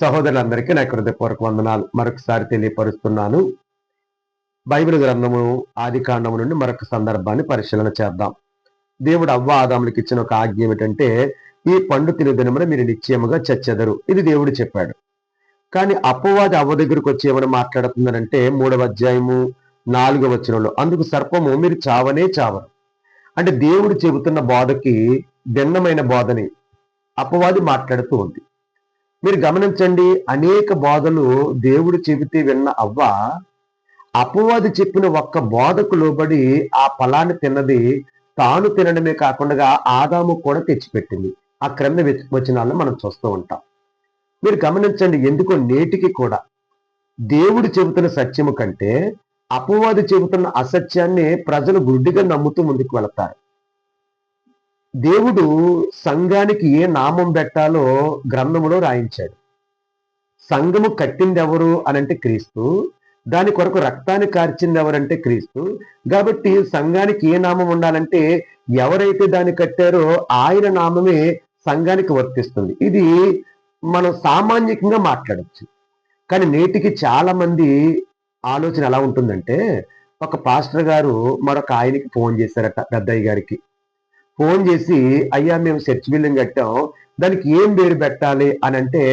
సహోదరులందరికీ నా హృదయపూర్వక వందనాలు మరొకసారి తెలియపరుస్తున్నాను. బైబిల్ గ్రంథము ఆది కాండము నుండి మరొక సందర్భాన్ని పరిశీలన చేద్దాం. దేవుడు అవ్వ ఆదాములకు ఇచ్చిన ఒక ఆజ్ఞ ఏమిటంటే, ఈ పండు తిను దినమున మీరు నిశ్చయముగా చచ్చెదరు. ఇది దేవుడు చెప్పాడు. కానీ అపవాది అవ్వ దగ్గరకు వచ్చి ఏమైనా మాట్లాడుతుందనంటే 3వ అధ్యాయము 4వ వచనంలో, అందుకు సర్పము మీరు చావనే చావరు. అంటే దేవుడు చెబుతున్న బోధకి భిన్నమైన బోధని అపవాది మాట్లాడుతూ ఉంది. మీరు గమనించండి, అనేక బోధలు దేవుడు చెబితే విన్న అవ్వ అపవాది చెప్పిన ఒక్క బోధకు లోబడి ఆ ఫలాన్ని తిన్నది. తాను తినడమే కాకుండా ఆదాము కూడా తెచ్చిపెట్టింది. ఆ క్రింద వచనాలను మనం చూస్తూ ఉంటాం. మీరు గమనించండి, ఎందుకో నేటికి కూడా దేవుడు చెబుతున్న సత్యము కంటే అపవాది చెబుతున్న అసత్యాన్ని ప్రజలు గుడ్డిగా నమ్ముతూ ముందుకు వెళతారు. దేవుడు సంఘానికి ఏ నామం పెట్టాలో గ్రంథములో రాయించాడు. సంఘము కట్టింది ఎవరు అనంటే క్రీస్తు. దాని కొరకు రక్తాన్ని కార్చింది ఎవరంటే క్రీస్తు. కాబట్టి సంఘానికి ఏ నామం ఉండాలంటే ఎవరైతే దాన్ని కట్టారో ఆయన నామమే సంఘానికి వర్తిస్తుంది. ఇది మనం సామాన్యంగా మాట్లాడచ్చు. కానీ నేటికి చాలా మంది ఆలోచన ఎలా ఉంటుందంటే, ఒక పాస్టర్ గారు మరొక ఆయనకి ఫోన్ చేశారట, పెద్దయ్య గారికి. ఫోన్ చేసి, అయ్యా మేము చర్చ్ బిల్డింగ్ కట్టాం, దానికి ఏం పేరు పెట్టాలి అని అంటే,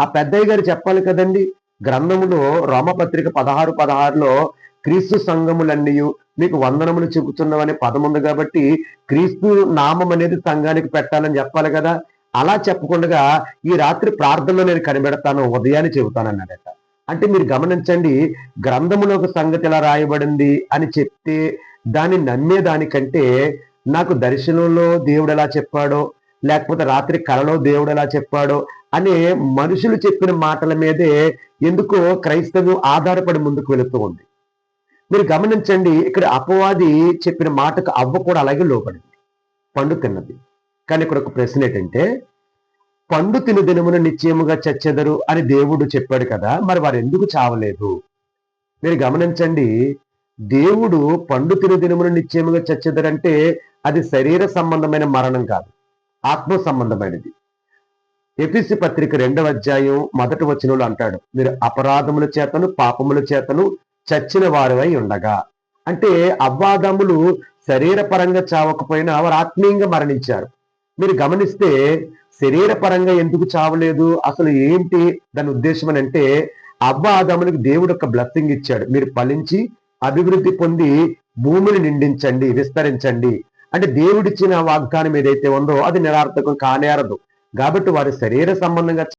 ఆ పెద్దయ్య గారు చెప్పాలి కదండి. గ్రంథములో రోమపత్రిక 16:16లో క్రీస్తు సంఘములన్నీ మీకు వందనములు చెబుతున్నవనే పదం ఉంది కాబట్టి క్రీస్తు నామం అనేది సంఘానికి పెట్టాలని చెప్పాలి కదా. అలా చెప్పకుండా ఈ రాత్రి ప్రార్థనలో నేను కనిపెడతాను, ఉదయాన్ని చెబుతానన్నాడట. అంటే మీరు గమనించండి, గ్రంథములో ఒక సంగతి ఎలా రాయబడింది అని చెప్తే దాన్ని నమ్మేదానికంటే నాకు దర్శనంలో దేవుడు ఎలా చెప్పాడో, లేకపోతే రాత్రి కలలో దేవుడు ఎలా చెప్పాడో అనే మనుషులు చెప్పిన మాటల మీదే ఎందుకో క్రైస్తవం ఆధారపడి ముందుకు వెళుతూ ఉంది. మీరు గమనించండి, ఇక్కడ అపవాది చెప్పిన మాటకు అవ్వ కూడా అలాగే లోబడింది, పండు తిన్నది. కానీ ఇక్కడ ఒక ప్రశ్న ఏంటంటే, పండు తిను దినమున నిశ్చయముగా చచ్చెదరు అని దేవుడు చెప్పాడు కదా, మరి వారు ఎందుకు చావలేదు? మీరు గమనించండి, దేవుడు పండు తిను దినమున నిశ్చయముగా చచ్చెదరంటే అది శరీర సంబంధమైన మరణం కాదు, ఆత్మ సంబంధమైనది. ఎఫెసీ పత్రిక 2వ అధ్యాయం 1వ వచనంలో అంటాడు, మీరు అపరాధముల చేతను పాపముల చేతను చచ్చిన వారివై ఉండగా. అంటే అవ్వాదములు శరీరపరంగా చావకపోయినా వారు ఆత్మీయంగా మరణించారు. మీరు గమనిస్తే శరీరపరంగా ఎందుకు చావలేదు, అసలు ఏంటి దాని ఉద్దేశం అని అంటే, అవ్వ ఆదాములకు దేవుడు ఒక బ్లెస్సింగ్ ఇచ్చాడు, మీరు ఫలించి అభివృద్ధి పొంది భూమిని నిండించండి, విస్తరించండి. అంటే దేవుడిచ్చిన వాగ్దానం ఏదైతే ఉందో అది నిరార్థకం కానేరదు. కాబట్టి వారి శరీర సంబంధంగా